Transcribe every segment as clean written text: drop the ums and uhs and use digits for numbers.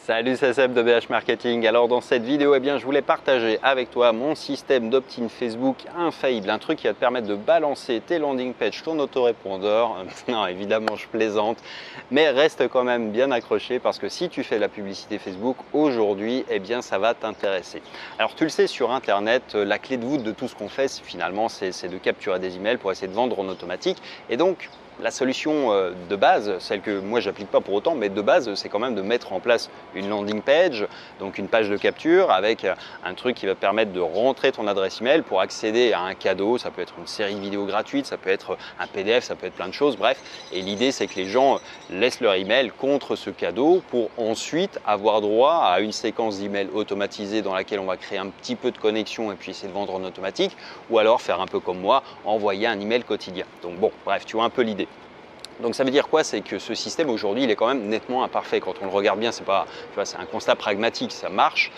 Salut, c'est Seb de BH Marketing. Alors dans cette vidéo, je voulais partager avec toi mon système d'opt-in Facebook infaillible, un truc qui va te permettre de balancer tes landing pages, ton autorépondeur. Non, évidemment, je plaisante, mais reste quand même bien accroché parce que si tu fais de la publicité Facebook aujourd'hui, ça va t'intéresser. Alors tu le sais, sur Internet, la clé de voûte de tout ce qu'on fait, finalement, c'est de capturer des emails pour essayer de vendre en automatique. Et donc, la solution de base, celle que moi j'applique pas pour autant, mais de base, c'est quand même de mettre en place une landing page, donc une page de capture avec un truc qui va te permettre de rentrer ton adresse email pour accéder à un cadeau. Ça peut être une série de vidéos gratuites, ça peut être un PDF, ça peut être plein de choses, bref. Et l'idée, c'est que les gens laissent leur email contre ce cadeau pour ensuite avoir droit à une séquence d'emails automatisée dans laquelle on va créer un petit peu de connexion et puis essayer de vendre en automatique, ou alors faire un peu comme moi, envoyer un email quotidien. Donc bon, bref, tu vois un peu l'idée. Donc ça veut dire quoi? C'est que ce système aujourd'hui, il est quand même nettement imparfait. Quand on le regarde bien, c'est un constat pragmatique, ça marche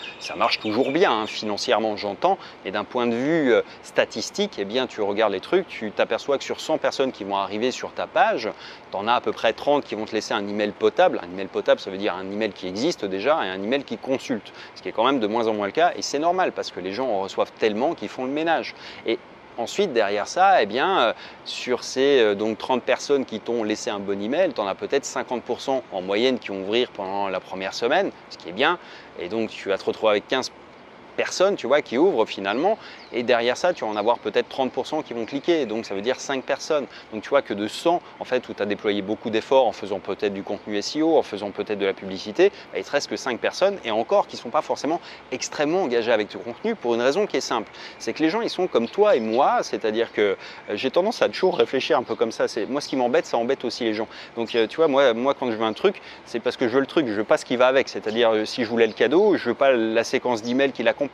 toujours bien, hein, financièrement j'entends, mais d'un point de vue statistique, tu regardes les trucs, tu t'aperçois que sur 100 personnes qui vont arriver sur ta page, tu en as à peu près 30 qui vont te laisser un email potable. Un email potable, ça veut dire un email qui existe déjà et un email qui consulte, ce qui est quand même de moins en moins le cas, et c'est normal parce que les gens en reçoivent tellement qu'ils font le ménage. Et ensuite, derrière ça, sur ces 30 personnes qui t'ont laissé un bon email, tu en as peut-être 50% en moyenne qui vont ouvrir pendant la première semaine, ce qui est bien. Et donc, tu vas te retrouver avec 15 personnes, tu vois, qui ouvrent finalement. Et derrière ça, tu vas en avoir peut-être 30% qui vont cliquer. Donc, ça veut dire 5 personnes. Donc, tu vois que de 100, en fait, où tu as déployé beaucoup d'efforts en faisant peut-être du contenu SEO, en faisant peut-être de la publicité, il te reste que 5 personnes et encore qui ne sont pas forcément extrêmement engagées avec ton contenu pour une raison qui est simple. C'est que les gens, ils sont comme toi et moi, c'est-à-dire que j'ai tendance à toujours réfléchir un peu comme ça. Moi, ce qui m'embête, ça embête aussi les gens. Donc, tu vois, moi, quand je veux un truc, c'est parce que je veux le truc, je veux pas ce qui va avec. C'est-à-dire, si je voulais le cadeau, je veux pas la séquence d'emails qui l'accompagne.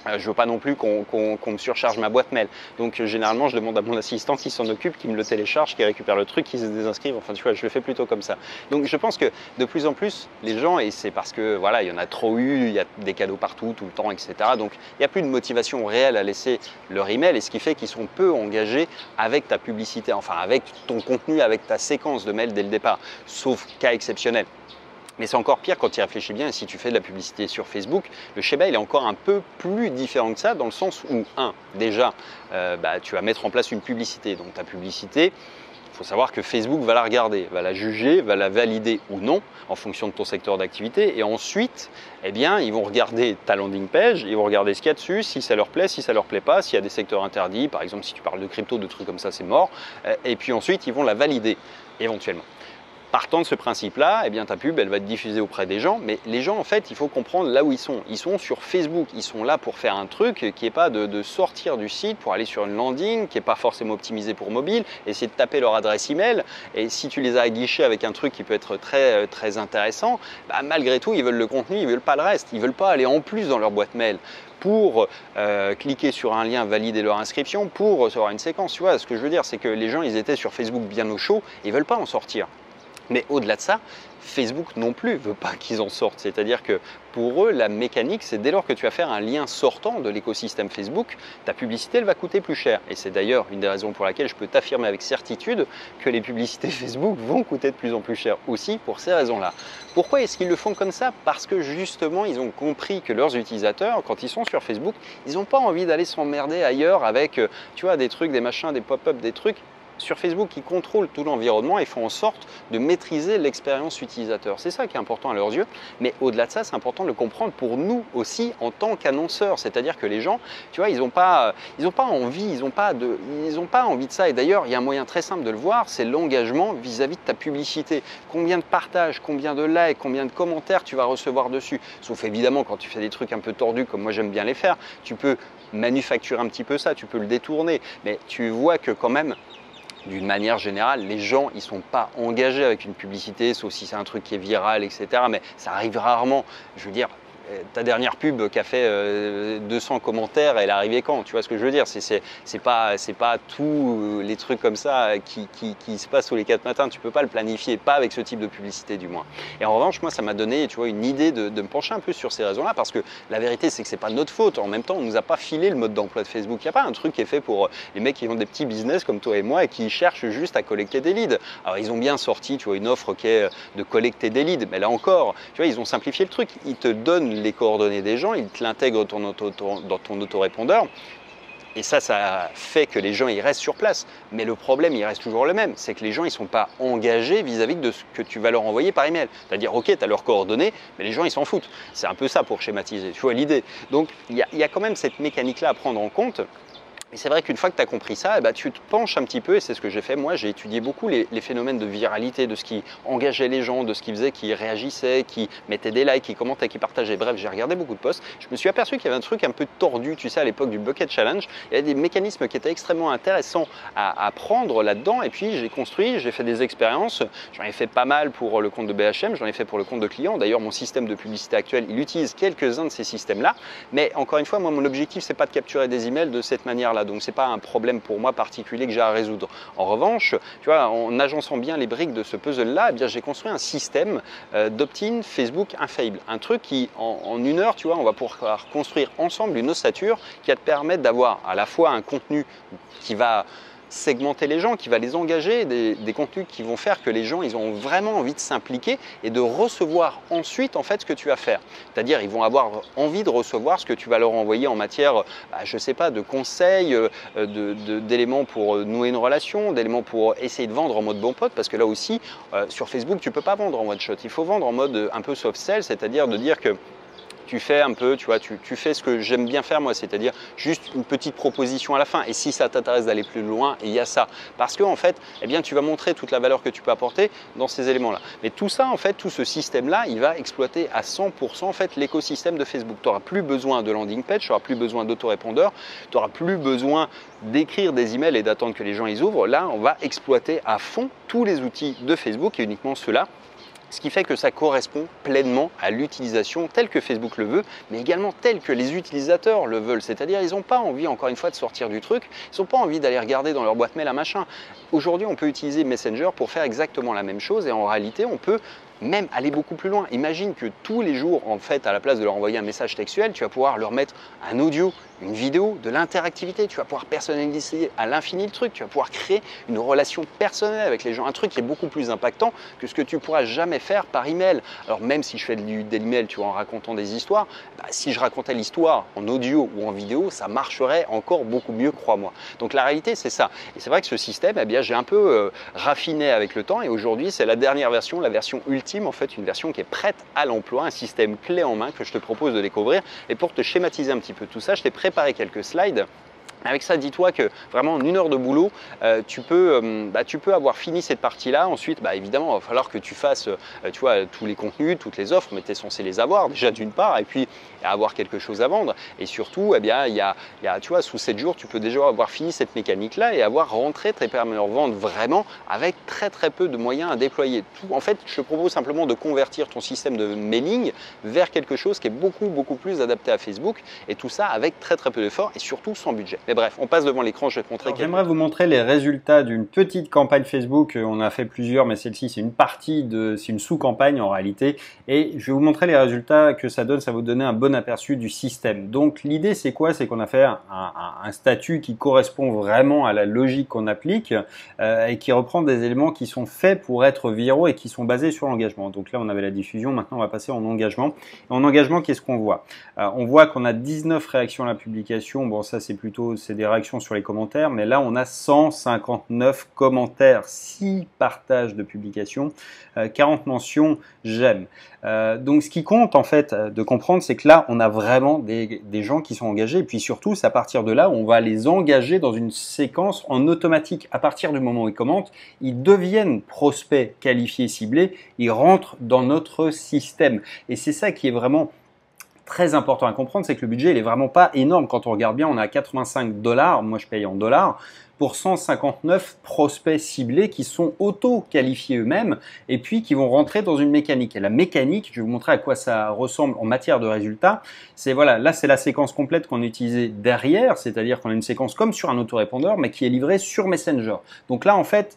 Je ne veux pas non plus qu'on me surcharge ma boîte mail. Donc généralement, je demande à mon assistant qui s'en occupe, qui me le télécharge, qui récupère le truc, qui se désinscrive. Enfin, tu vois, je le fais plutôt comme ça. Donc je pense que de plus en plus, les gens, et c'est parce que voilà, il y en a trop eu, il y a des cadeaux partout, tout le temps, etc. Donc il n'y a plus de motivation réelle à laisser leur email, et ce qui fait qu'ils sont peu engagés avec ta publicité, enfin avec ton contenu, avec ta séquence de mail dès le départ, sauf cas exceptionnel. Mais c'est encore pire quand tu y réfléchis bien, et si tu fais de la publicité sur Facebook, le schéma il est encore un peu plus différent que ça, dans le sens où, déjà, tu vas mettre en place une publicité. Donc ta publicité, il faut savoir que Facebook va la regarder, va la juger, va la valider ou non, en fonction de ton secteur d'activité. Et ensuite, ils vont regarder ta landing page, ils vont regarder ce qu'il y a dessus, si ça leur plaît, si ça leur plaît pas, s'il y a des secteurs interdits, par exemple si tu parles de crypto, de trucs comme ça, c'est mort. Et puis ensuite, ils vont la valider, éventuellement. Partant de ce principe-là, ta pub, elle va être diffusée auprès des gens, mais les gens, en fait, il faut comprendre là où ils sont. Ils sont sur Facebook, ils sont là pour faire un truc qui n'est pas de sortir du site pour aller sur une landing, qui n'est pas forcément optimisée pour mobile, essayer de taper leur adresse email, et si tu les as aguichés avec un truc qui peut être très, très intéressant, malgré tout, ils veulent le contenu, ils ne veulent pas le reste, ils ne veulent pas aller en plus dans leur boîte mail pour cliquer sur un lien, valider leur inscription, pour recevoir une séquence. Tu vois, ce que je veux dire, c'est que les gens, ils étaient sur Facebook bien au chaud, ils ne veulent pas en sortir. Mais au-delà de ça, Facebook non plus ne veut pas qu'ils en sortent. C'est-à-dire que pour eux, la mécanique, c'est dès lors que tu vas faire un lien sortant de l'écosystème Facebook, ta publicité, elle va coûter plus cher. Et c'est d'ailleurs une des raisons pour laquelle je peux t'affirmer avec certitude que les publicités Facebook vont coûter de plus en plus cher aussi pour ces raisons-là. Pourquoi est-ce qu'ils le font comme ça? Parce que justement, ils ont compris que leurs utilisateurs, quand ils sont sur Facebook, ils n'ont pas envie d'aller s'emmerder ailleurs avec, des trucs, des machins, des pop-up, des trucs. Sur Facebook, ils contrôlent tout l'environnement et font en sorte de maîtriser l'expérience utilisateur. C'est ça qui est important à leurs yeux, mais au-delà de ça, c'est important de le comprendre pour nous aussi en tant qu'annonceurs. C'est-à-dire que les gens, ils n'ont pas envie, ils n'ont pas envie de ça. Et d'ailleurs, il y a un moyen très simple de le voir, c'est l'engagement vis-à-vis de ta publicité. Combien de partages, combien de likes, combien de commentaires tu vas recevoir dessus. Sauf évidemment quand tu fais des trucs un peu tordus comme moi j'aime bien les faire, tu peux manufacturer un petit peu ça, tu peux le détourner. Mais tu vois que quand même, d'une manière générale, les gens, ils ne sont pas engagés avec une publicité, sauf si c'est un truc qui est viral, etc. Mais ça arrive rarement. Je veux dire, ta dernière pub qui a fait 200 commentaires, elle est arrivée quand? Tu vois ce que je veux dire? C'est pas tous les trucs comme ça qui se passent tous les 4 matins. Tu peux pas le planifier, pas avec ce type de publicité du moins. Et en revanche, moi, ça m'a donné, tu vois, une idée de me pencher un peu sur ces raisons-là, parce que la vérité, c'est que c'est pas notre faute. En même temps, on nous a pas filé le mode d'emploi de Facebook. Il n'y a pas un truc qui est fait pour les mecs qui ont des petits business comme toi et moi et qui cherchent juste à collecter des leads. Alors, ils ont bien sorti, tu vois, une offre qui est de collecter des leads, mais là encore, tu vois, ils ont simplifié le truc. Ils te donnent les coordonnées des gens, ils te l'intègrent dans ton autorépondeur. Et ça fait que les gens ils restent sur place. Mais le problème, il reste toujours le même. C'est que les gens, ils ne sont pas engagés vis-à-vis de ce que tu vas leur envoyer par email. C'est-à-dire, ok, tu as leurs coordonnées, mais les gens, ils s'en foutent. C'est un peu ça pour schématiser. Tu vois l'idée. Donc, il y a quand même cette mécanique-là à prendre en compte. Et c'est vrai qu'une fois que tu as compris ça, tu te penches un petit peu, et c'est ce que j'ai fait. Moi, j'ai étudié beaucoup les phénomènes de viralité, de ce qui engageait les gens, de ce qui faisait qu'ils réagissaient, qui mettaient des likes, qui commentaient, qui partageaient. Bref, j'ai regardé beaucoup de posts. Je me suis aperçu qu'il y avait un truc un peu tordu, tu sais, à l'époque du Bucket Challenge. Il y avait des mécanismes qui étaient extrêmement intéressants à prendre là-dedans. Et puis, j'ai fait des expériences. J'en ai fait pas mal pour le compte de BHM, j'en ai fait pour le compte de clients. D'ailleurs, mon système de publicité actuel, il utilise quelques-uns de ces systèmes-là. Mais encore une fois, moi, mon objectif, c'est pas de capturer des emails de cette manière-là. Donc, ce n'est pas un problème pour moi particulier que j'ai à résoudre. En revanche, tu vois, en agençant bien les briques de ce puzzle-là, j'ai construit un système d'opt-in Facebook infaillible. Un truc qui, en une heure, tu vois, on va pouvoir construire ensemble une ossature qui va te permettre d'avoir à la fois un contenu qui va segmenter les gens, qui va les engager, des contenus qui vont faire que les gens ils ont vraiment envie de s'impliquer et de recevoir ensuite en fait ce que tu vas faire. C'est-à-dire ils vont avoir envie de recevoir ce que tu vas leur envoyer en matière, je sais pas, de conseils, d'éléments pour nouer une relation, d'éléments pour essayer de vendre en mode bon pote, parce que là aussi sur Facebook tu peux pas vendre en one shot, il faut vendre en mode un peu soft sell, c'est-à-dire de dire que tu fais un peu, tu vois, tu fais ce que j'aime bien faire moi, c'est-à-dire juste une petite proposition à la fin. Et si ça t'intéresse d'aller plus loin, il y a ça. Parce que en fait, eh bien, tu vas montrer toute la valeur que tu peux apporter dans ces éléments-là. Mais tout ça, en fait, tout ce système-là, il va exploiter à 100% en fait l'écosystème de Facebook. Tu n'auras plus besoin de landing page, tu n'auras plus besoin d'autorépondeur, tu n'auras plus besoin d'écrire des emails et d'attendre que les gens les ouvrent. Là, on va exploiter à fond tous les outils de Facebook et uniquement ceux-là. Ce qui fait que ça correspond pleinement à l'utilisation telle que Facebook le veut, mais également telle que les utilisateurs le veulent. C'est-à-dire ils n'ont pas envie, encore une fois, de sortir du truc, ils n'ont pas envie d'aller regarder dans leur boîte mail un machin. Aujourd'hui, on peut utiliser Messenger pour faire exactement la même chose et en réalité, on peut même aller beaucoup plus loin. Imagine que tous les jours, en fait, à la place de leur envoyer un message textuel, tu vas pouvoir leur mettre un audio, une vidéo, de l'interactivité. Tu vas pouvoir personnaliser à l'infini le truc. Tu vas pouvoir créer une relation personnelle avec les gens. Un truc qui est beaucoup plus impactant que ce que tu pourras jamais faire par email. Alors même si je fais des emails, tu vois, en racontant des histoires, si je racontais l'histoire en audio ou en vidéo, ça marcherait encore beaucoup mieux, crois-moi. Donc la réalité, c'est ça. Et c'est vrai que ce système, eh bien, j'ai un peu raffiné avec le temps. Et aujourd'hui, c'est la dernière version, la version ultime, en fait, une version qui est prête à l'emploi, un système clé en main que je te propose de découvrir. Et pour te schématiser un petit peu tout ça, je t'ai préparé quelques slides. Avec ça, dis-toi que vraiment en une heure de boulot, tu peux avoir fini cette partie-là. Ensuite, évidemment, il va falloir que tu fasses tu vois, tous les contenus, toutes les offres, mais tu es censé les avoir déjà d'une part, et puis avoir quelque chose à vendre. Et surtout, eh bien, tu vois, sous 7 jours, tu peux déjà avoir fini cette mécanique-là et avoir rentré tes permanents vente vraiment avec très très peu de moyens à déployer. En fait, je te propose simplement de convertir ton système de mailing vers quelque chose qui est beaucoup plus adapté à Facebook, et tout ça avec très très peu d'efforts et surtout sans budget. Mais bref, on passe devant l'écran, je vais te montrer. J'aimerais vous montrer les résultats d'une petite campagne Facebook. On a fait plusieurs, mais celle-ci, c'est c'est une sous-campagne en réalité. Et je vais vous montrer les résultats que ça donne. Ça va vous donner un bon aperçu du système. Donc, l'idée, c'est quoi? C'est qu'on a fait un statut qui correspond vraiment à la logique qu'on applique et qui reprend des éléments qui sont faits pour être viraux et qui sont basés sur l'engagement. Donc là, on avait la diffusion. Maintenant, on va passer en engagement. Et en engagement, qu'est-ce qu'on voit? On voit qu'on a 19 réactions à la publication. Bon, ça, c'est des réactions sur les commentaires, mais là on a 159 commentaires, 6 partages de publication, 40 mentions j'aime. Donc ce qui compte en fait de comprendre, c'est que là on a vraiment des gens qui sont engagés, et puis surtout c'est à partir de là où on va les engager dans une séquence en automatique. À partir du moment où ils commentent, ils deviennent prospects qualifiés, ciblés, ils rentrent dans notre système, et c'est ça qui est vraiment très important à comprendre, c'est que le budget il est vraiment pas énorme. Quand on regarde bien, on est à 85 $, moi je paye en dollars, pour 159 prospects ciblés qui sont auto-qualifiés eux-mêmes et puis qui vont rentrer dans une mécanique. Et la mécanique, je vais vous montrer à quoi ça ressemble en matière de résultats. C'est voilà, là c'est la séquence complète qu'on a utilisée derrière, c'est-à-dire qu'on a une séquence comme sur un autorépondeur mais qui est livrée sur Messenger. Donc là en fait,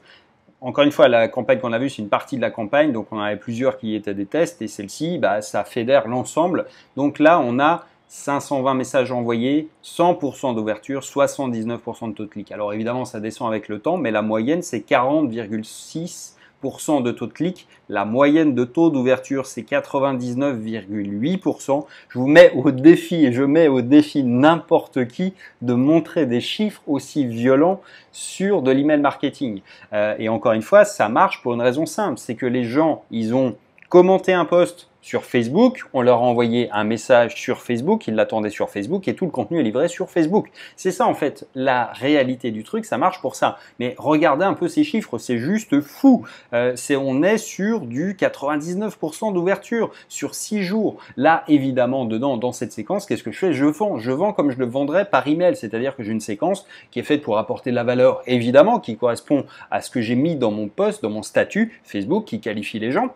encore une fois, la campagne qu'on a vue, c'est une partie de la campagne, donc on en avait plusieurs qui étaient des tests et celle-ci, ça fédère l'ensemble. Donc là, on a 520 messages envoyés, 100% d'ouverture, 79% de taux de clic. Alors évidemment, ça descend avec le temps, mais la moyenne, c'est 40,6% de taux de clic. La moyenne de taux d'ouverture, c'est 99,8%. Je vous mets au défi, et je mets au défi n'importe qui de montrer des chiffres aussi violents sur de l'email marketing. Et encore une fois, ça marche pour une raison simple, c'est que les gens, ils ont commenté un post sur Facebook, on leur a envoyé un message sur Facebook, ils l'attendaient sur Facebook et tout le contenu est livré sur Facebook. C'est ça en fait la réalité du truc, ça marche pour ça. Mais regardez un peu ces chiffres, c'est juste fou. On est sur du 99% d'ouverture sur 6 jours. Là évidemment dedans, dans cette séquence, qu'est-ce que je fais? Je vends comme je le vendrais par email, c'est-à-dire que j'ai une séquence qui est faite pour apporter de la valeur évidemment, qui correspond à ce que j'ai mis dans mon post, dans mon statut Facebook, qui qualifie les gens.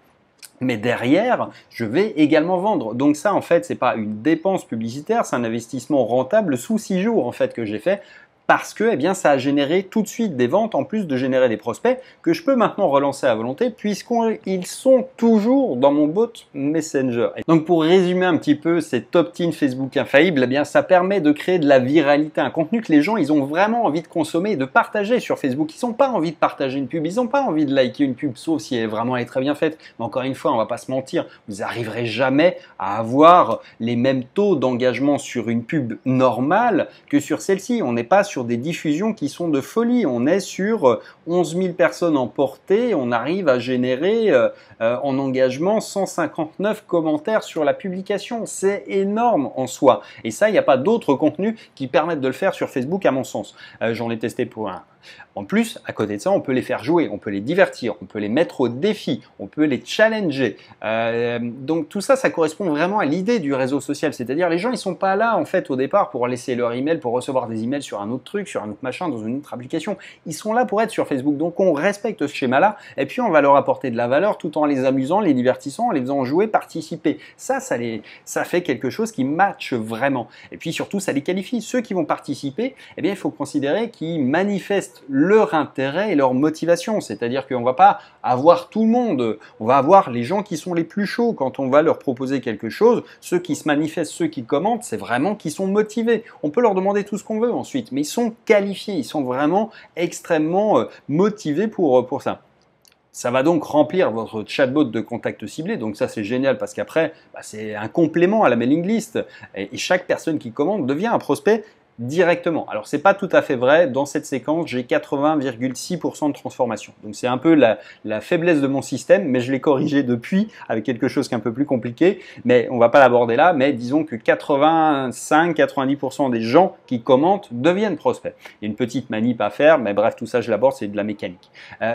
Mais derrière, je vais également vendre. Donc ça, en fait, c'est pas une dépense publicitaire, c'est un investissement rentable sous 6 jours en fait que j'ai fait. Parce que ça a généré tout de suite des ventes en plus de générer des prospects que je peux maintenant relancer à volonté puisqu'ils sont toujours dans mon bot Messenger. Et donc pour résumer un petit peu cet opt-in Facebook infaillible, ça permet de créer de la viralité, un contenu que les gens ils ont vraiment envie de consommer et de partager sur Facebook. Ils n'ont pas envie de partager une pub, ils n'ont pas envie de liker une pub sauf si elle est très bien faite. Mais encore une fois, on va pas se mentir, vous n'arriverez jamais à avoir les mêmes taux d'engagement sur une pub normale que sur celle-ci. On n'est pas sur des diffusions qui sont de folie. On est sur 11 000 personnes en portée. On arrive à générer en engagement 159 commentaires sur la publication. C'est énorme en soi. Et ça, il n'y a pas d'autres contenus qui permettent de le faire sur Facebook à mon sens. J'en ai testé pour un. En plus, à côté de ça, on peut les faire jouer, on peut les divertir, on peut les mettre au défi, on peut les challenger. Donc tout ça, ça correspond vraiment à l'idée du réseau social. C'est-à-dire les gens, ils sont pas là en fait au départ pour laisser leur email, pour recevoir des emails sur un autre truc, sur un autre machin, dans une autre application. Ils sont là pour être sur Facebook. Donc on respecte ce schéma-là et puis on va leur apporter de la valeur tout en les amusant, les divertissant, en les faisant jouer, participer. Ça fait quelque chose qui matche vraiment. Et puis surtout, ça les qualifie. Ceux qui vont participer, il faut considérer qu'ils manifestent leur intérêt et leur motivation, c'est-à-dire qu'on ne va pas avoir tout le monde, on va avoir les gens qui sont les plus chauds quand on va leur proposer quelque chose, ceux qui se manifestent, ceux qui commentent, c'est vraiment qu'ils sont motivés. On peut leur demander tout ce qu'on veut ensuite, mais ils sont qualifiés, ils sont vraiment extrêmement motivés pour ça. Ça va donc remplir votre chatbot de contacts ciblés, donc ça c'est génial parce qu'après c'est un complément à la mailing list et chaque personne qui commande devient un prospect directement. Alors c'est pas tout à fait vrai, dans cette séquence j'ai 80,6% de transformation. Donc c'est un peu la faiblesse de mon système, mais je l'ai corrigé depuis avec quelque chose qui est un peu plus compliqué, mais on va pas l'aborder là, mais disons que 85-90% des gens qui commentent deviennent prospects. Il y a une petite manip à faire, mais bref tout ça je l'aborde, c'est de la mécanique.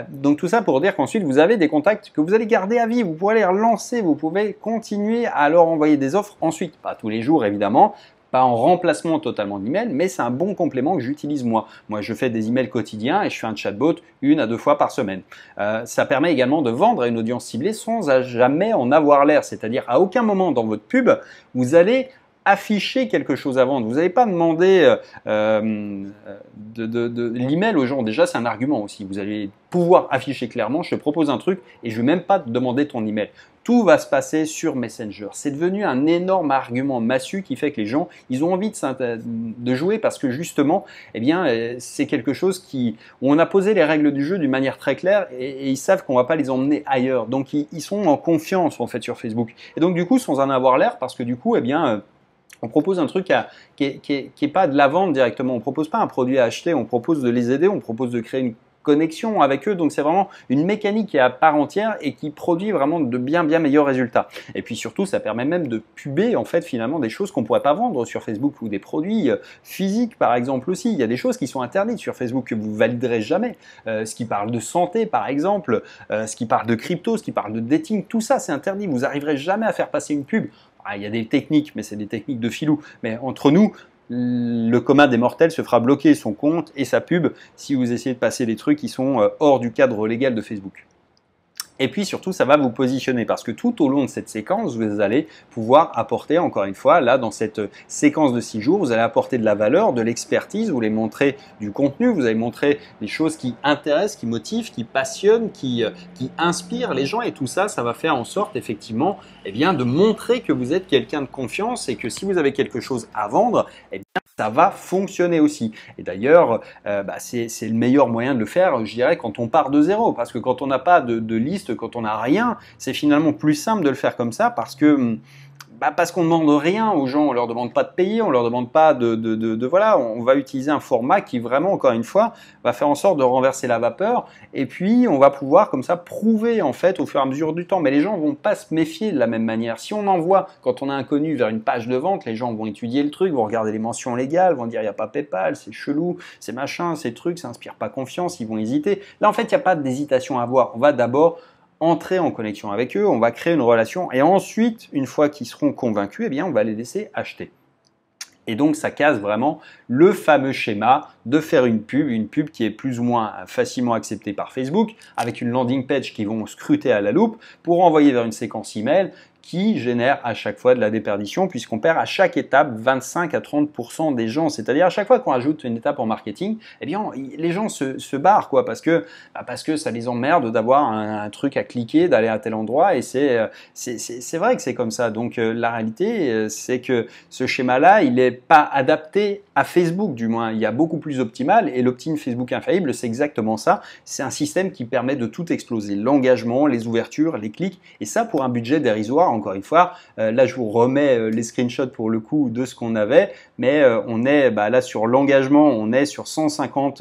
Donc tout ça pour dire qu'ensuite vous avez des contacts que vous allez garder à vie, vous pouvez les relancer, vous pouvez continuer à leur envoyer des offres ensuite, pas tous les jours évidemment, pas en remplacement totalement d'email, mais c'est un bon complément que j'utilise moi. Moi, je fais des emails quotidiens et je fais un chatbot 1 à 2 fois par semaine. Ça permet également de vendre à une audience ciblée sans à jamais en avoir l'air. C'est-à-dire, à aucun moment dans votre pub, vous allez afficher quelque chose à vendre. Vous n'allez pas demander de l'email aux gens. Déjà, c'est un argument aussi. Vous allez pouvoir afficher clairement, je te propose un truc et je ne vais même pas te demander ton email. Tout va se passer sur Messenger. C'est devenu un énorme argument massue qui fait que les gens, ils ont envie de jouer parce que justement, c'est quelque chose où on a posé les règles du jeu d'une manière très claire et ils savent qu'on ne va pas les emmener ailleurs. Donc, ils sont en confiance en fait sur Facebook. Et donc, du coup, sans en avoir l'air, parce que du coup, on propose un truc qui est pas de la vente directement. On propose pas un produit à acheter, on propose de les aider, on propose de créer une connexion avec eux, donc c'est vraiment une mécanique qui est à part entière et qui produit vraiment de bien meilleurs résultats. Et puis surtout, ça permet même de puber en fait finalement des choses qu'on pourrait pas vendre sur Facebook ou des produits physiques par exemple aussi. Il y a des choses qui sont interdites sur Facebook que vous validerez jamais. Ce qui parle de santé par exemple, ce qui parle de crypto, ce qui parle de dating, tout ça c'est interdit. Vous arriverez jamais à faire passer une pub il y a des techniques, mais c'est des techniques de filou. Mais entre nous, le commun des mortels se fera bloquer son compte et sa pub si vous essayez de passer des trucs qui sont hors du cadre légal de Facebook. Et puis surtout, ça va vous positionner parce que tout au long de cette séquence, vous allez pouvoir apporter, encore une fois, là, dans cette séquence de 6 jours, vous allez apporter de la valeur, de l'expertise, vous allez montrer du contenu, vous allez montrer des choses qui intéressent, qui motivent, qui passionnent, qui inspirent les gens et tout ça, ça va faire en sorte, effectivement, eh bien, de montrer que vous êtes quelqu'un de confiance et que si vous avez quelque chose à vendre, eh bien, ça va fonctionner aussi. Et d'ailleurs, c'est le meilleur moyen de le faire, je dirais, quand on part de zéro. Parce que quand on n'a pas de liste, quand on n'a rien, c'est finalement plus simple de le faire comme ça parce qu'on ne demande rien aux gens, on leur demande pas de payer, on leur demande pas voilà, on va utiliser un format qui vraiment, encore une fois, va faire en sorte de renverser la vapeur et puis on va pouvoir comme ça prouver en fait au fur et à mesure du temps. Mais les gens vont pas se méfier de la même manière. Si on envoie, quand on a un inconnu vers une page de vente, les gens vont étudier le truc, vont regarder les mentions légales, vont dire il n'y a pas PayPal, c'est chelou, c'est machin, ces trucs, ça inspire pas confiance, ils vont hésiter. Là en fait, il n'y a pas d'hésitation à avoir. On va d'abord entrer en connexion avec eux, on va créer une relation et ensuite, une fois qu'ils seront convaincus, eh bien, on va les laisser acheter. Et donc, ça casse vraiment le fameux schéma de faire une pub qui est plus ou moins facilement acceptée par Facebook, avec une landing page qu'ils vont scruter à la loupe pour envoyer vers une séquence email qui génère à chaque fois de la déperdition puisqu'on perd à chaque étape 25 à 30% des gens. C'est-à-dire à chaque fois qu'on ajoute une étape en marketing, eh bien les gens se barrent quoi parce que ça les emmerde d'avoir un truc à cliquer, d'aller à tel endroit et c'est vrai que c'est comme ça. Donc la réalité c'est que ce schéma-là, il n'est pas adapté à Facebook du moins. Il y a beaucoup plus optimal et l'opt-in Facebook infaillible, c'est exactement ça. C'est un système qui permet de tout exploser. L'engagement, les ouvertures, les clics et ça pour un budget dérisoire. Encore une fois, là je vous remets les screenshots pour le coup de ce qu'on avait, mais on est là sur l'engagement, on est sur 150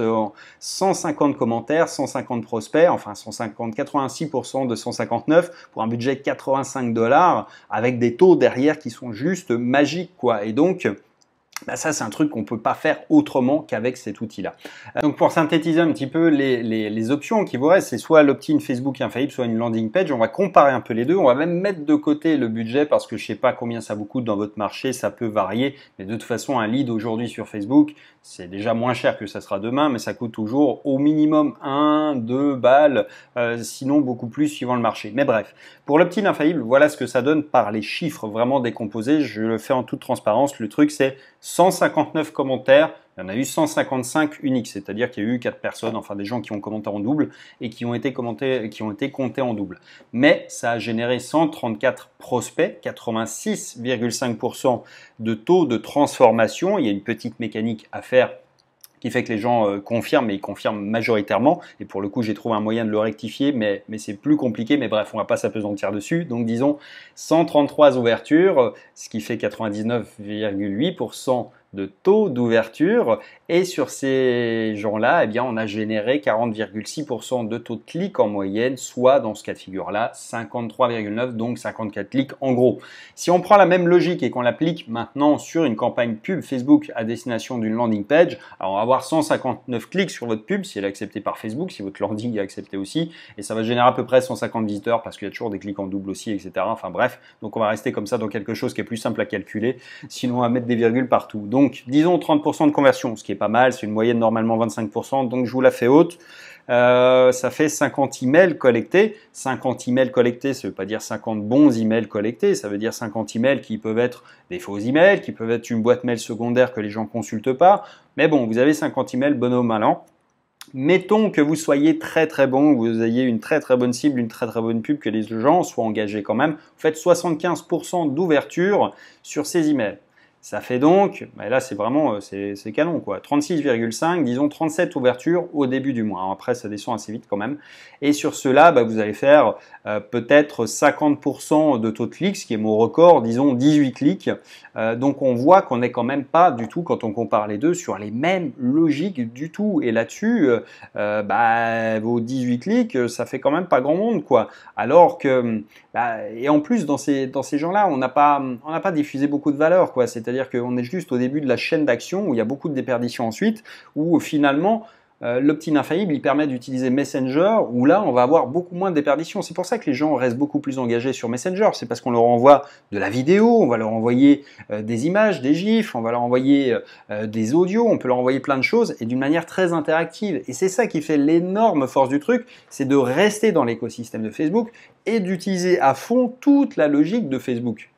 commentaires, 150 prospects, enfin 150, 86% de 159 pour un budget de 85 $ avec des taux derrière qui sont juste magiques quoi. Et donc ça, c'est un truc qu'on ne peut pas faire autrement qu'avec cet outil-là. Donc, pour synthétiser un petit peu les options qui vous restent, c'est soit l'opt-in Facebook infaillible, soit une landing page. On va comparer un peu les deux. On va même mettre de côté le budget parce que je ne sais pas combien ça vous coûte dans votre marché. Ça peut varier. Mais de toute façon, un lead aujourd'hui sur Facebook, c'est déjà moins cher que ça sera demain, mais ça coûte toujours au minimum 1, 2 balles, sinon beaucoup plus suivant le marché. Mais bref, pour l'opt-in infaillible, voilà ce que ça donne par les chiffres vraiment décomposés. Je le fais en toute transparence. Le truc, c'est 159 commentaires, il y en a eu 155 uniques, c'est-à-dire qu'il y a eu 4 personnes, enfin des gens qui ont commenté en double et qui ont été comptés en double. Mais ça a généré 134 prospects, 86,5% de taux de transformation. Il y a une petite mécanique à faire qui fait que les gens confirment, mais ils confirment majoritairement. Et pour le coup, j'ai trouvé un moyen de le rectifier, mais c'est plus compliqué. Mais bref, on va pas s'apesantir dessus. Donc disons 133 ouvertures, ce qui fait 99,8% de taux d'ouverture. Et sur ces gens-là, eh bien, on a généré 40,6% de taux de clic en moyenne, soit dans ce cas de figure-là, 53,9, donc 54 clics en gros. Si on prend la même logique et qu'on l'applique maintenant sur une campagne pub Facebook à destination d'une landing page, alors on va avoir 159 clics sur votre pub si elle est acceptée par Facebook, si votre landing est acceptée aussi, et ça va générer à peu près 150 visiteurs parce qu'il y a toujours des clics en double aussi, etc. Enfin bref, donc on va rester comme ça dans quelque chose qui est plus simple à calculer, sinon on va mettre des virgules partout. Donc disons 30% de conversion, ce qui est pas mal, c'est une moyenne normalement 25%, donc je vous la fais haute. Ça fait 50 emails collectés. 50 emails collectés, ça veut pas dire 50 bons emails collectés, ça veut dire 50 emails qui peuvent être des faux emails, qui peuvent être une boîte mail secondaire que les gens consultent pas. Mais bon, vous avez 50 emails, bon an, mal an. Mettons que vous soyez très très bon, vous ayez une très très bonne cible, une très très bonne pub, que les gens soient engagés quand même. Vous faites 75% d'ouverture sur ces emails. Ça fait donc, là c'est vraiment, c'est canon quoi, 36,5, disons 37 ouvertures au début du mois. Après ça descend assez vite quand même. Et sur cela, vous allez faire peut-être 50% de taux de clics, ce qui est mon record, disons 18 clics. Donc on voit qu'on n'est quand même pas du tout, quand on compare les deux, sur les mêmes logiques du tout. Et là-dessus, vos 18 clics, ça fait quand même pas grand monde quoi. Alors que, et en plus dans ces gens-là, on n'a pas diffusé beaucoup de valeur quoi. C'est-à-dire qu'on est juste au début de la chaîne d'action où il y a beaucoup de déperdition ensuite, où finalement L'opt-in infaillible, il permet d'utiliser Messenger, où là, on va avoir beaucoup moins de déperditions. C'est pour ça que les gens restent beaucoup plus engagés sur Messenger. C'est parce qu'on leur envoie de la vidéo, on va leur envoyer des images, des gifs, on va leur envoyer des audios, on peut leur envoyer plein de choses et d'une manière très interactive. Et c'est ça qui fait l'énorme force du truc, c'est de rester dans l'écosystème de Facebook et d'utiliser à fond toute la logique de Facebook.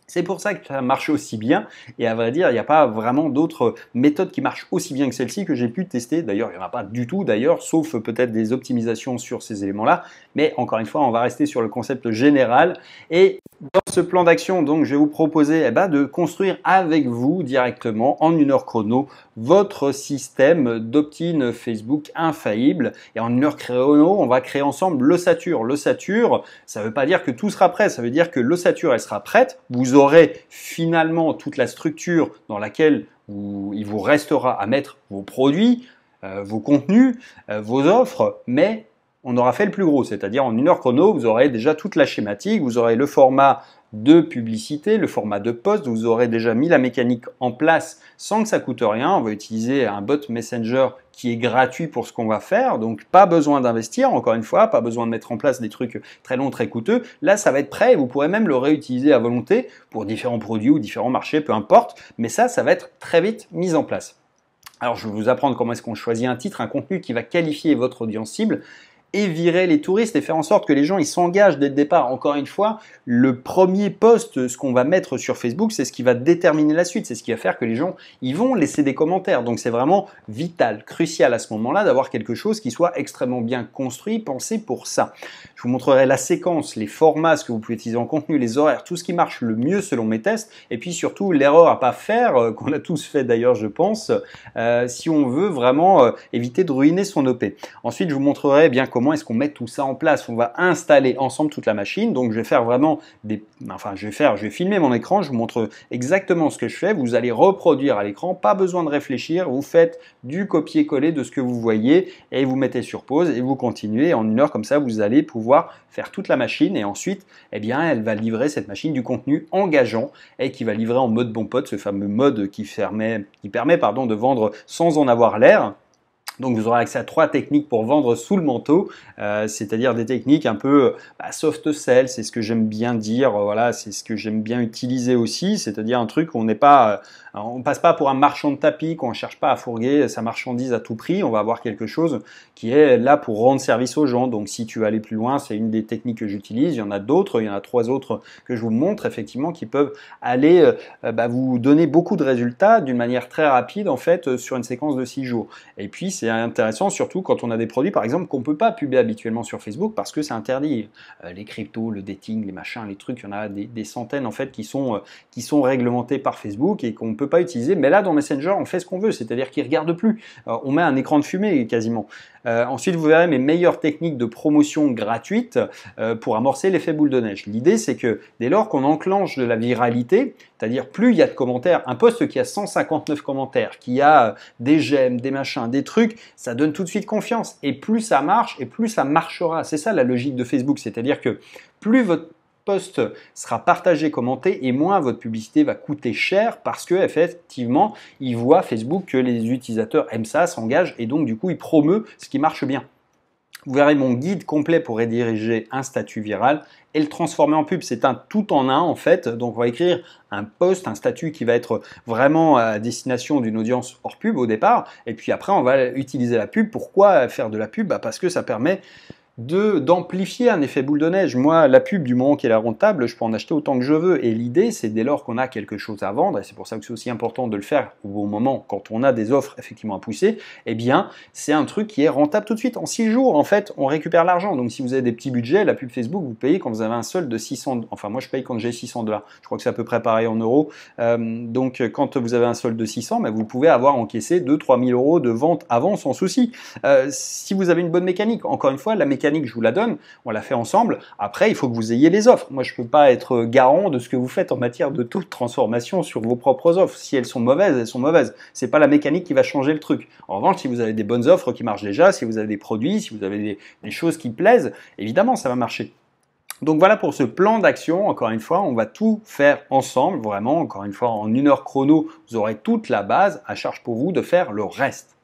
C'est pour ça que ça marche aussi bien et à vrai dire, il n'y a pas vraiment d'autres méthodes qui marchent aussi bien que celle-ci que j'ai pu tester. D'ailleurs, il n'y en a pas du tout d'ailleurs, sauf peut-être des optimisations sur ces éléments-là. Mais encore une fois, on va rester sur le concept général. Et dans ce plan d'action, donc, je vais vous proposer de construire avec vous directement en 1 heure chrono votre système d'opt-in Facebook infaillible. Et en 1 heure chrono, on va créer ensemble l'ossature. L'ossature, ça ne veut pas dire que tout sera prêt, ça veut dire que l'ossature, elle sera prête. Vous aurez finalement toute la structure dans laquelle il vous restera à mettre vos produits, vos contenus, vos offres, mais on aura fait le plus gros, c'est-à-dire en 1 heure chrono, vous aurez déjà toute la schématique, vous aurez le format de publicité, le format de post, vous aurez déjà mis la mécanique en place sans que ça coûte rien. On va utiliser un bot Messenger qui est gratuit pour ce qu'on va faire, donc pas besoin d'investir, encore une fois, pas besoin de mettre en place des trucs très longs, très coûteux. Là, ça va être prêt et vous pourrez même le réutiliser à volonté pour différents produits ou différents marchés, peu importe, mais ça va être très vite mis en place. Alors, je vais vous apprendre comment est-ce qu'on choisit un titre, un contenu qui va qualifier votre audience cible et virer les touristes et faire en sorte que les gens ils s'engagent dès le départ. Encore une fois, le premier post, ce qu'on va mettre sur Facebook, c'est ce qui va déterminer la suite, c'est ce qui va faire que les gens ils vont laisser des commentaires. Donc c'est vraiment vital, crucial à ce moment-là d'avoir quelque chose qui soit extrêmement bien construit, pensé pour ça. Je vous montrerai la séquence, les formats, ce que vous pouvez utiliser en contenu, les horaires, tout ce qui marche le mieux selon mes tests, et puis surtout l'erreur à pas faire, qu'on a tous fait d'ailleurs je pense, si on veut vraiment éviter de ruiner son OP. Ensuite je vous montrerai bien comment est-ce qu'on met tout ça en place. On va installer ensemble toute la machine. Donc, je vais faire vraiment je vais filmer mon écran. Je vous montre exactement ce que je fais. Vous allez reproduire à l'écran. Pas besoin de réfléchir. Vous faites du copier-coller de ce que vous voyez et vous mettez sur pause et vous continuez. En 1 heure, comme ça, vous allez pouvoir faire toute la machine et ensuite, elle va livrer cette machine du contenu engageant et qui va livrer en mode bon pote, ce fameux mode qui permet de vendre sans en avoir l'air. Donc vous aurez accès à 3 techniques pour vendre sous le manteau, c'est-à-dire des techniques un peu soft sell, c'est ce que j'aime bien dire, voilà, c'est ce que j'aime bien utiliser aussi, c'est-à-dire un truc où on passe pas pour un marchand de tapis, qu'on ne cherche pas à fourguer sa marchandise à tout prix, on va avoir quelque chose qui est là pour rendre service aux gens. Donc si tu veux aller plus loin, c'est une des techniques que j'utilise, il y en a d'autres, il y en a 3 autres que je vous montre effectivement qui peuvent aller vous donner beaucoup de résultats d'une manière très rapide en fait sur une séquence de 6 jours. Et puis c'est intéressant surtout quand on a des produits par exemple qu'on ne peut pas publier habituellement sur Facebook parce que c'est interdit. Les cryptos, le dating, les machins, les trucs, il y en a des centaines en fait qui sont réglementés par Facebook et qu'on ne peut pas utiliser. Mais là dans Messenger on fait ce qu'on veut, c'est-à-dire qu'il ne regarde plus. On met un écran de fumée quasiment. Ensuite vous verrez mes meilleures techniques de promotion gratuite pour amorcer l'effet boule de neige. L'idée c'est que dès lors qu'on enclenche de la viralité, c'est-à-dire plus il y a de commentaires, un post qui a 159 commentaires, qui a des j'aime, des machins, des trucs, ça donne tout de suite confiance. Et plus ça marche, et plus ça marchera. C'est ça la logique de Facebook, c'est-à-dire que plus votre post sera partagé, commenté, et moins votre publicité va coûter cher parce que effectivement, il voit Facebook que les utilisateurs aiment ça, s'engagent, et donc du coup, il promeut ce qui marche bien. Vous verrez mon guide complet pour rediriger un statut viral et le transformer en pub. C'est un tout en un en fait. Donc on va écrire un post, un statut qui va être vraiment à destination d'une audience hors pub au départ. Et puis après on va utiliser la pub. Pourquoi faire de la pub? Parce que ça permet d'amplifier un effet boule de neige. Moi, la pub, du moment qu'elle est rentable, je peux en acheter autant que je veux. Et l'idée, c'est dès lors qu'on a quelque chose à vendre, et c'est pour ça que c'est aussi important de le faire au bon moment, quand on a des offres effectivement à pousser, eh bien, c'est un truc qui est rentable tout de suite. En 6 jours, en fait, on récupère l'argent. Donc, si vous avez des petits budgets, la pub Facebook, vous payez quand vous avez un solde de 600, enfin, moi, je paye quand j'ai $600. Je crois que c'est à peu près pareil en euros. Donc, quand vous avez un solde de 600, vous pouvez avoir encaissé 2-3 000 euros de vente avant sans souci. Si vous avez une bonne mécanique, encore une fois, la mécanique, je vous la donne, on la fait ensemble. Après, il faut que vous ayez les offres. Moi, je ne peux pas être garant de ce que vous faites en matière de taux de transformation sur vos propres offres. Si elles sont mauvaises, elles sont mauvaises. C'est pas la mécanique qui va changer le truc. En revanche, si vous avez des bonnes offres qui marchent déjà, si vous avez des produits, si vous avez des choses qui plaisent, évidemment, ça va marcher. Donc voilà pour ce plan d'action. Encore une fois, on va tout faire ensemble. Vraiment, encore une fois, en 1 heure chrono, vous aurez toute la base. À charge pour vous de faire le reste.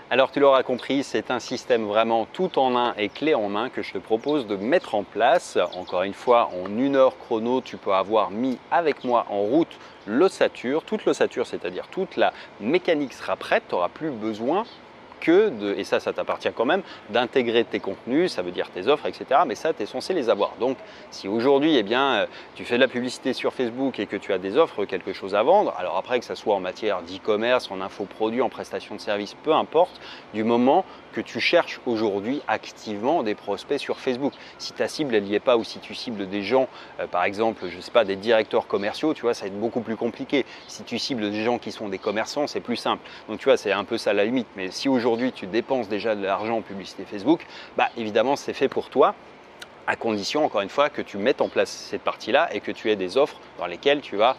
Alors tu l'auras compris, c'est un système vraiment tout en un et clé en main que je te propose de mettre en place. Encore une fois, en 1 heure chrono, tu peux avoir mis avec moi en route l'ossature. Toute l'ossature, c'est-à-dire toute la mécanique sera prête, tu n'auras plus besoin et ça t'appartient quand même, d'intégrer tes contenus, ça veut dire tes offres, etc. Mais ça, tu es censé les avoir. Donc, si aujourd'hui, eh bien, tu fais de la publicité sur Facebook et que tu as des offres, quelque chose à vendre, alors après que ça soit en matière d'e-commerce, en infoproduits, en prestation de services, peu importe, du moment que tu cherches aujourd'hui activement des prospects sur Facebook. Si ta cible, elle n'y est pas, ou si tu cibles des gens, par exemple, je ne sais pas, des directeurs commerciaux, tu vois, ça va être beaucoup plus compliqué. Si tu cibles des gens qui sont des commerçants, c'est plus simple. Donc, tu vois, c'est un peu ça la limite. Mais si aujourd'hui, tu dépenses déjà de l'argent en publicité Facebook, bah évidemment, c'est fait pour toi, à condition, encore une fois, que tu mettes en place cette partie-là et que tu aies des offres dans lesquelles tu vas,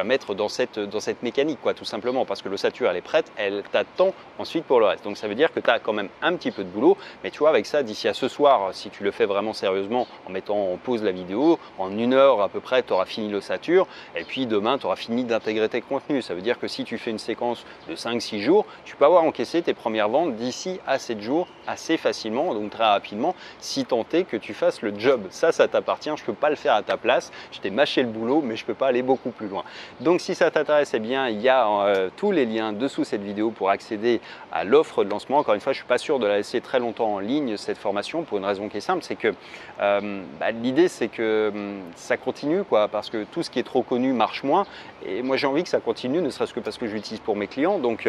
mettre dans cette mécanique, quoi, tout simplement, parce que l'ossature, elle est prête, elle t'attend ensuite pour le reste. Donc, ça veut dire que tu as quand même un petit peu de boulot, mais tu vois, avec ça, d'ici à ce soir, si tu le fais vraiment sérieusement, en mettant en pause la vidéo, en 1 heure à peu près, tu auras fini l'ossature, et puis demain, tu auras fini d'intégrer tes contenus. Ça veut dire que si tu fais une séquence de 5-6 jours, tu peux avoir encaissé tes premières ventes d'ici à 7 jours assez facilement, donc très rapidement, si tant est que tu fasses le job. Ça t'appartient, je ne peux pas le faire à ta place, je t'ai mâché le boulot, mais je ne peux pas aller beaucoup plus loin. Donc si ça t'intéresse, eh bien, il y a tous les liens dessous cette vidéo pour accéder à l'offre de lancement. Encore une fois, je ne suis pas sûr de la laisser très longtemps en ligne, cette formation, pour une raison qui est simple, c'est que l'idée, c'est que ça continue, quoi, parce que tout ce qui est trop connu marche moins, et moi j'ai envie que ça continue, ne serait-ce que parce que je l'utilise pour mes clients. Donc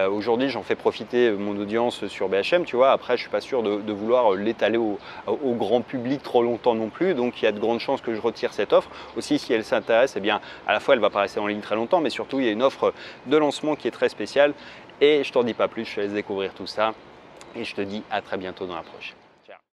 aujourd'hui, j'en fais profiter mon audience sur BHM, tu vois. Après, je ne suis pas sûr de vouloir l'étaler au grand public trop longtemps non plus, donc il y a de grandes chances que je retire cette offre. Aussi, si elle s'intéresse, eh bien, à la fois elle va pas rester en ligne très longtemps, mais surtout il y a une offre de lancement qui est très spéciale, et je t'en dis pas plus, je te laisse découvrir tout ça, et je te dis à très bientôt dans la prochaine.